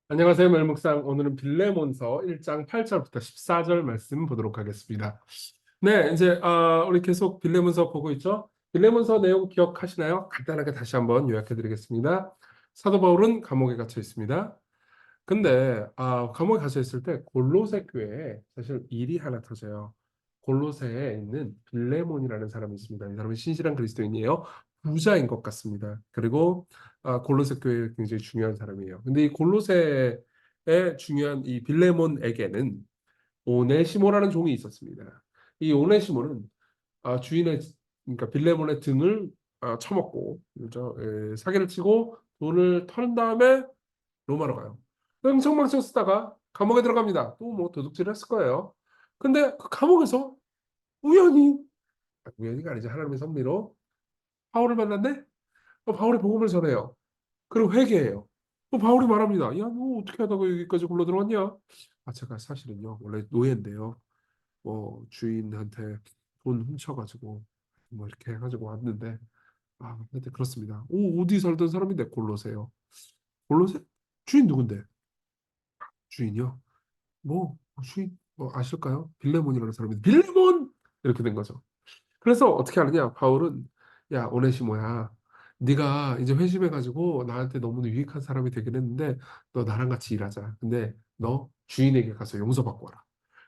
안녕하세요, 멜묵상. 오늘은 빌레몬서 1장 8절부터 14절 말씀 보도록 하겠습니다. 네, 이제 우리 계속 빌레몬서 보고 있죠? 빌레몬서 내용 기억하시나요? 간단하게 다시 한번 요약해 드리겠습니다. 사도 바울은 감옥에 갇혀 있습니다. 근데 감옥에 갇혀 있을 때 골로새 교회에 사실 일이 하나 터져요. 골로새에 있는 빌레몬이라는 사람이 있습니다. 이 사람은 신실한 그리스도인이에요. 부자인 것 같습니다. 그리고 골로새 교회에 굉장히 중요한 사람이에요. 근데 이 골로새에 중요한 이 빌레몬에게는 오네시모라는 종이 있었습니다. 이 오네시모는 주인의, 그러니까 빌레몬의 등을 쳐먹고, 그죠? 사기를 치고 돈을 턴 다음에 로마로 가요. 흥청망청 쓰다가 감옥에 들어갑니다. 또 뭐 도둑질을 했을 거예요. 근데 그 감옥에서 우연히, 우연히가 아니죠. 하나님의 섭리로 바울을 만났네? 바울이 복음을 전해요. 그리고 회개해요. 바울이 말합니다. 야, 너 어떻게 하다가 여기까지 굴러 들어왔냐? 제가 사실은요, 원래 노예인데요. 주인한테 돈 훔쳐가지고, 뭐 이렇게 해가지고 왔는데, 근데 그렇습니다. 어디 살던 사람인데 골로새요. 골로새? 주인 누군데? 주인이요? 주인, 아실까요? 빌레몬이라는 사람이 빌레몬! 이렇게 된 거죠. 그래서 어떻게 하느냐? 바울은 야, 오네시모야. 네가 이제 회심해가지고 나한테 너무 유익한 사람이 되긴 했는데 너 나랑 같이 일하자. 근데 너 주인에게 가서 용서받고 와라.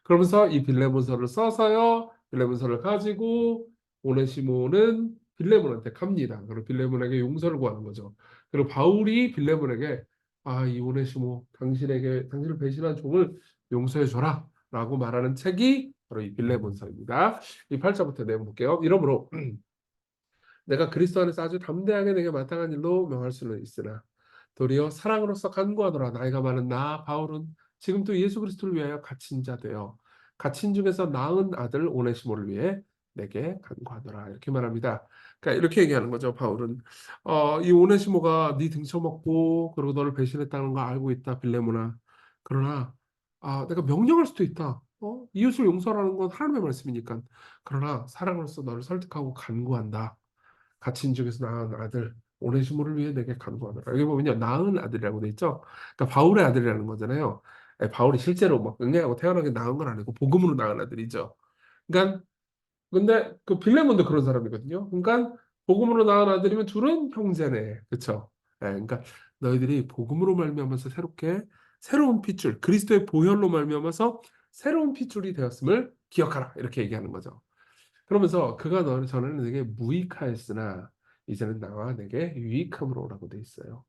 그러면서 이 빌레몬서를 써서요. 빌레몬서를 가지고 오네시모는 빌레몬한테 갑니다. 그리고 빌레몬에게 용서를 구하는 거죠. 그리고 바울이 빌레몬에게 이 오네시모 당신을 배신한 종을 용서해 줘라 라고 말하는 책이 바로 이 빌레몬서입니다. 이 8절부터 내용 볼게요. 이러므로 내가 그리스도 안에서 아주 담대하게 내게 마땅한 일로 명할 수는 있으나 도리어 사랑으로서 간구하노라. 나이가 많은 나 바울은 지금 또 예수 그리스도를 위하여 갇힌 자 되어 갇힌 중에서 낳은 아들 오네시모를 위해 내게 간구하노라. 이렇게 말합니다. 그러니까 이렇게 얘기하는 거죠. 바울은 이 오네시모가 네 등쳐먹고 그리고 너를 배신했다는 거 알고 있다, 빌레모나. 그러나 내가 명령할 수도 있다. 이웃을 용서하라는 건 하나님의 말씀이니까. 그러나 사랑으로서 너를 설득하고 간구한다. 갇힌 중에서 낳은 아들 오네시모를 위해 내게 간구하노라. 여기 보면요, 낳은 아들이라고 돼 있죠. 그러니까 바울의 아들이라는 거잖아요. 바울이 실제로 막 응애하고 태어나게 낳은 건 아니고 복음으로 낳은 아들이죠. 그러니까 근데 그 빌레몬도 그런 사람이거든요. 그러니까 복음으로 낳은 아들이면 둘은 형제네, 그렇죠? 그러니까 너희들이 복음으로 말미암아서 새로운 핏줄, 그리스도의 보혈로 말미암아서 새로운 핏줄이 되었음을 기억하라, 이렇게 얘기하는 거죠. 그러면서 그가 너는 전에는 내게 무익하였으나 이제는 나와 내게 유익함으로라고 돼 있어요.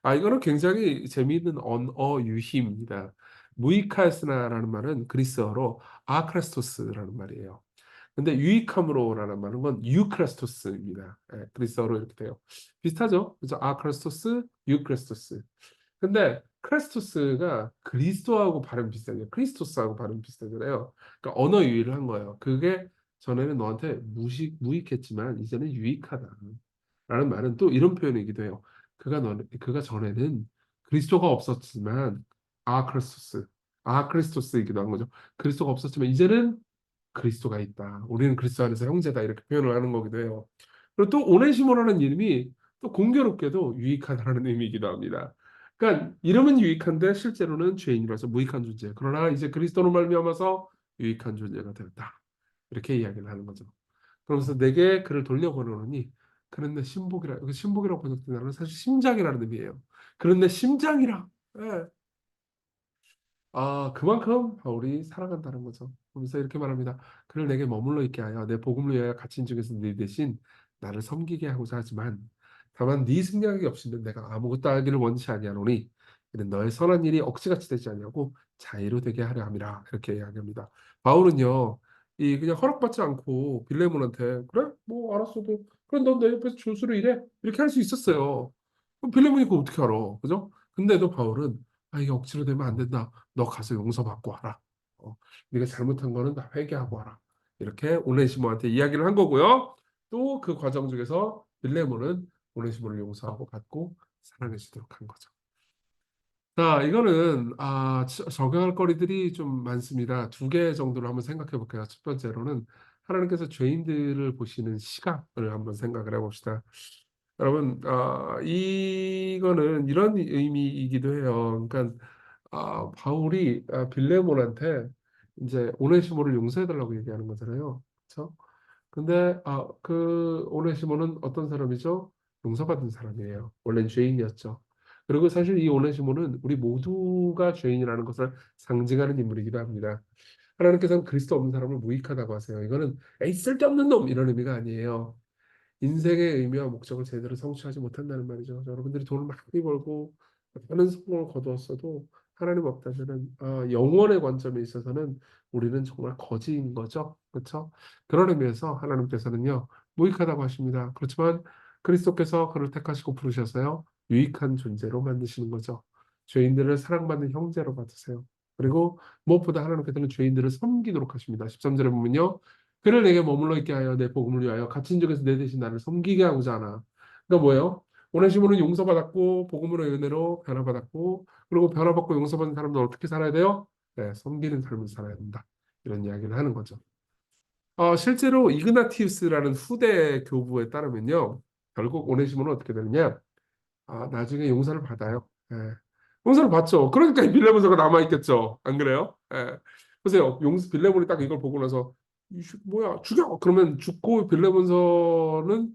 이거는 굉장히 재미있는 언어 유희입니다. 무익하였으나라는 말은 그리스어로 아크레스토스라는 말이에요. 근데 유익함으로라는 말은 건 유크레스토스입니다. 그리스어로 이렇게 돼요. 비슷하죠? 그래서 아크레스토스, 유크레스토스. 근데 크레스토스가 그리스도하고 발음 비슷하죠. 크리스토스하고 발음 비슷하잖아요. 그러니까 언어 유희를 한 거예요. 그게 전에는 너한테 무익했지만 이제는 유익하다. 라는 말은 또 이런 표현이기도 해요. 그가 전에는 그리스도가 없었지만 크리스토스, 크리스토스이기도 한 거죠. 그리스도가 없었지만 이제는 그리스도가 있다. 우리는 그리스도 안에서 형제다. 이렇게 표현을 하는 거기도 해요. 그리고 또 오네시모라는 이름이 또 공교롭게도 유익하다는 의미이기도 합니다. 그러니까 이름은 유익한데 실제로는 죄인이라서 무익한 존재. 그러나 이제 그리스도로 말미암아서 유익한 존재가 되었다. 이렇게 이야기를 하는 거죠. 그러면서 내게 그를 돌려보내노니 그는 내 신복이라. 여기 신복이라고 번역된 단어는 사실 심장이라는 의미예요. 그는 내 심장이라. 예. 그만큼 바울이 사랑한다는 거죠. 그러면서 이렇게 말합니다. 그를 내게 머물러 있게 하여 내 복음을 위하여 갇힌 중에서 네 대신 나를 섬기게 하고자 하지만 다만 네 승낙이 없이는 내가 아무것도 하기를 원치 아니하노니 이는 너의 선한 일이 억지같이 되지 아니하고 자유로 되게 하려 함이라. 이렇게 이야기합니다. 바울은요, 이 그냥 허락받지 않고 빌레몬한테 그래? 뭐 알았어도 그럼 너 내 옆에서 조수로 일해? 이렇게 할 수 있었어요. 그럼 빌레몬이 그거 어떻게 알아? 그죠? 근데도 바울은 이게 억지로 되면 안 된다. 너 가서 용서받고 와라. 네가 잘못한 거는 다 회개하고 와라. 이렇게 오네시모한테 이야기를 한 거고요. 또 그 과정 중에서 빌레몬은 오네시모를 용서하고 받고 사랑해 주도록 한 거죠. 자, 이거는 적용할 거리들이 좀 많습니다. 두 개 정도로 한번 생각해 볼게요. 첫 번째로는 하나님께서 죄인들을 보시는 시각을 한번 생각을 해봅시다. 여러분, 이거는 이런 의미이기도 해요. 그러니까 바울이 빌레몬한테 이제 오네시모를 용서해달라고 얘기하는 거잖아요. 그렇죠? 근데 그 오네시모는 어떤 사람이죠? 용서받은 사람이에요. 원래는 죄인이었죠. 그리고 사실 이 오네시모는 우리 모두가 죄인이라는 것을 상징하는 인물이기도 합니다. 하나님께서는 그리스도 없는 사람을 무익하다고 하세요. 이거는 에이 쓸데없는 놈 이런 의미가 아니에요. 인생의 의미와 목적을 제대로 성취하지 못한다는 말이죠. 여러분들이 돈을 많이 벌고 많은 성공을 거두었어도 하나님 없다면은 영원의 관점에 있어서는 우리는 정말 거지인 거죠. 그렇죠? 그런 의미에서 하나님께서는요 무익하다고 하십니다. 그렇지만 그리스도께서 그를 택하시고 부르셔서요 유익한 존재로 만드시는 거죠. 죄인들을 사랑받는 형제로 받으세요. 그리고 무엇보다 하나님께서는 죄인들을 섬기도록 하십니다. 13절에 보면요. 그를 내게 머물러 있게 하여 내 복음을 위하여 갇힌 적에서 내 대신 나를 섬기게 하고자 하나. 그러니까 뭐예요? 오네시모는 용서받았고 복음으로 은혜로 변화받았고 그리고 변화받고 용서받은 사람들 어떻게 살아야 돼요? 네, 섬기는 삶을 살아야 된다. 이런 이야기를 하는 거죠. 실제로 이그나티우스라는 후대 교부에 따르면요. 결국 오네시모는 어떻게 되느냐? 나중에 용서를 받아요. 예. 용서를 받죠. 그러니까 이 빌레몬서가 남아있겠죠. 안 그래요? 예. 보세요. 빌레몬이 딱 이걸 보고 나서 뭐야 죽여! 그러면 죽고 빌레몬은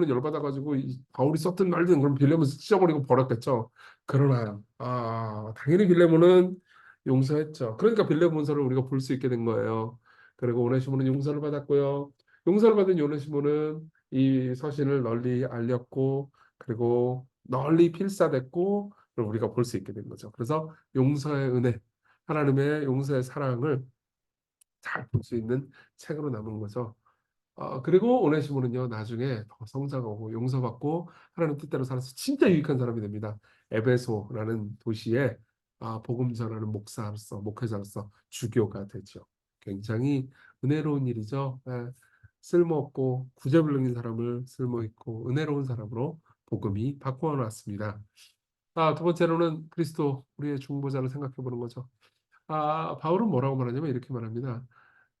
열받아가지고 바울이 썼든 말든 그럼 빌레몬서 찢어버리고 버렸겠죠. 그러나 당연히 빌레몬은 용서했죠. 그러니까 빌레몬서를 우리가 볼 수 있게 된 거예요. 그리고 오네시모는 용서를 받았고요. 용서를 받은 오네시모는 이 서신을 널리 알렸고 그리고 널리 필사됐고 그걸 우리가 볼 수 있게 된 거죠. 그래서 용서의 은혜, 하나님의 용서의 사랑을 잘 볼 수 있는 책으로 남은 거죠. 그리고 오네시모는요 나중에 더 성장하고 용서받고 하나님 뜻대로 살아서 진짜 유익한 사람이 됩니다. 에베소라는 도시에 복음 전하는 목회자로서 주교가 되죠. 굉장히 은혜로운 일이죠. 예, 쓸모없고 구제불능인 사람을 쓸모있고 은혜로운 사람으로 복음이 바꾸어 놨습니다. 두 번째로는 그리스도 우리의 중보자를 생각해 보는 거죠. 바울은 뭐라고 말하냐면 이렇게 말합니다.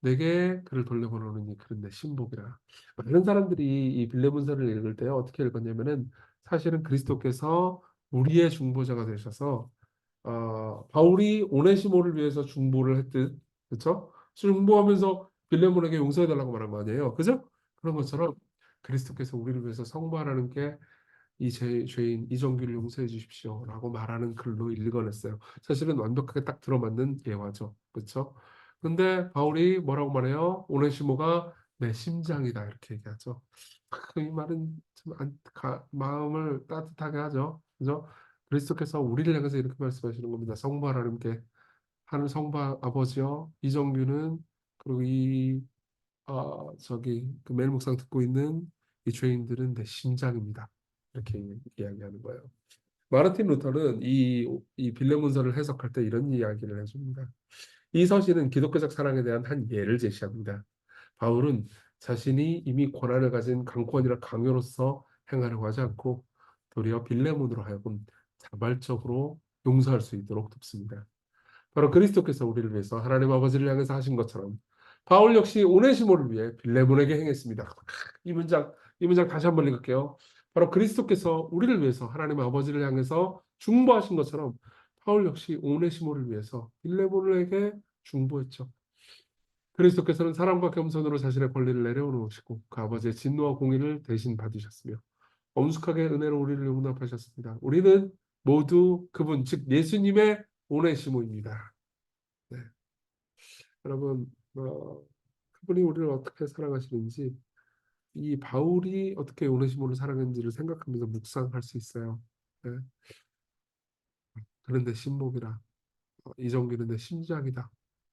내게 그를 돌려보노니 그는 내 신복이라. 많은 사람들이 이 빌레문서를 읽을 때 어떻게 읽었냐면은 사실은 그리스도께서 우리의 중보자가 되셔서 바울이 오네시모를 위해서 중보를 했듯 그렇죠? 중보하면서 빌레몬에게 용서해달라고 말한 거 아니에요, 그죠? 그런 것처럼 그리스도께서 우리를 위해서 성부하라는 게 이 죄인 이정규를 용서해 주십시오라고 말하는 글로 읽어냈어요. 사실은 완벽하게 딱 들어맞는 예화죠. 그렇죠? 근데 바울이 뭐라고 말해요? 오네시모가 내 심장이다 이렇게 얘기하죠. 이 말은 좀 마음을 따뜻하게 하죠. 그죠? 그리스도께서 우리를 향해서 이렇게 말씀하시는 겁니다. 성부 하나님께 하늘 성부 아버지여 이정규는 그리고 저기 그 매일 묵상 듣고 있는 이 죄인들은 내 심장입니다. 이렇게 이야기하는 거예요. 마르틴 루터는 이 빌레문서를 해석할 때 이런 이야기를 해줍니다. 이 서신은 기독교적 사랑에 대한 한 예를 제시합니다. 바울은 자신이 이미 권한을 가진 강권이나 강요로서 행하려고 하지 않고 도리어 빌레몬으로 하여금 자발적으로 용서할 수 있도록 돕습니다. 바로 그리스도께서 우리를 위해서 하나님 아버지를 향해서 하신 것처럼 바울 역시 오네시모를 위해 빌레몬에게 행했습니다. 이 문장 다시 한번 읽을게요. 바로 그리스도께서 우리를 위해서 하나님 아버지를 향해서 중보하신 것처럼 바울 역시 오네시모를 위해서 빌레몬에게 중보했죠. 그리스도께서는 사랑과 겸손으로 자신의 권리를 내려놓으시고 그 아버지의 진노와 공의를 대신 받으셨으며 엄숙하게 은혜로 우리를 용납하셨습니다. 우리는 모두 그분 즉 예수님의 오네시모입니다. 네. 여러분 그분이 우리를 어떻게 사랑하시는지 이 바울이 어떻게 오네시모를 사랑했는지를 생각하면서 묵상할 수 있어요. 네. 그런데 신복이라 이정기는 내 심장이다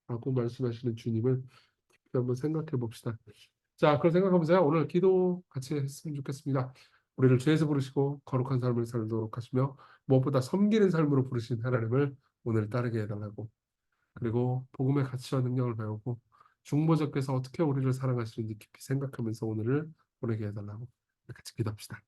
라고 말씀하시는 주님을 깊이 한번 생각해 봅시다. 자, 그걸 생각하면서요. 오늘 기도 같이 했으면 좋겠습니다. 우리를 죄에서 부르시고 거룩한 삶을 살도록 하시며 무엇보다 섬기는 삶으로 부르신 하나님을 오늘 따르게 해달라고 그리고 복음의 가치와 능력을 배우고 중보자께서 어떻게 우리를 사랑하시는지 깊이 생각하면서 오늘을 보내게 해달라고 같이 기도합시다.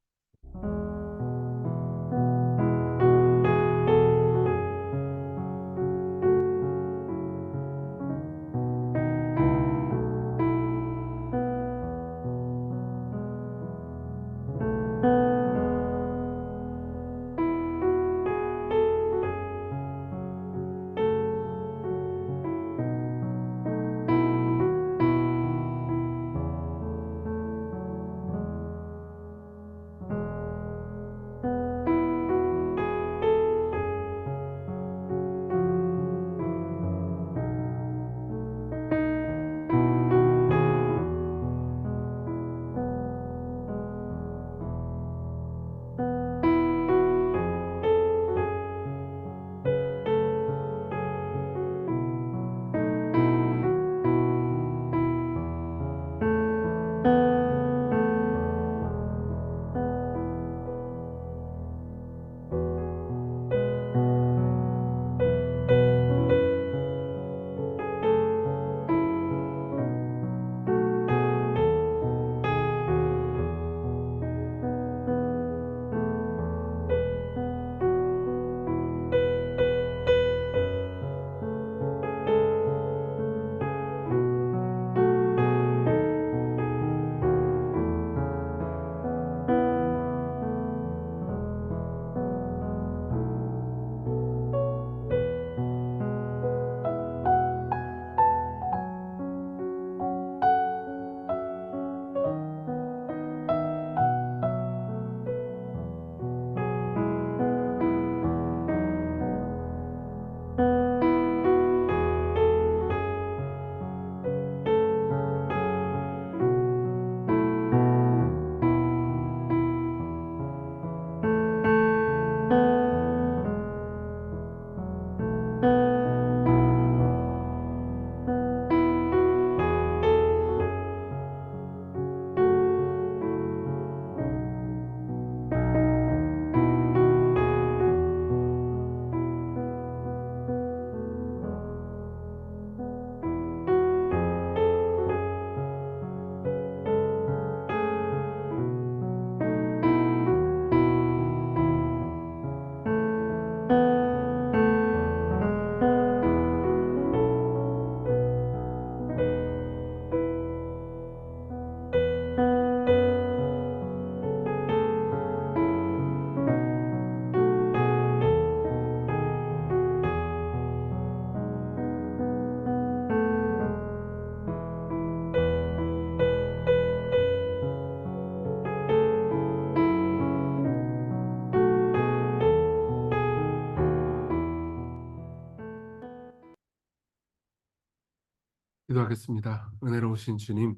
기도하겠습니다. 은혜로우신 주님,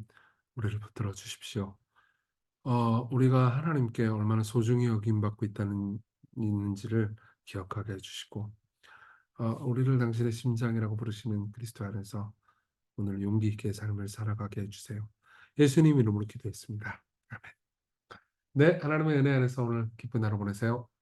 우리를 붙들어 주십시오. 우리가 하나님께 얼마나 소중히 여김받고 있는지를 기억하게 해주시고, 우리를 당신의 심장이라고 부르시는 그리스도 안에서 오늘 용기 있게 삶을 살아가게 해주세요. 예수님 이름으로 기도했습니다. 아멘. 네, 하나님의 은혜 안에서 오늘 기쁜 하루 보내세요.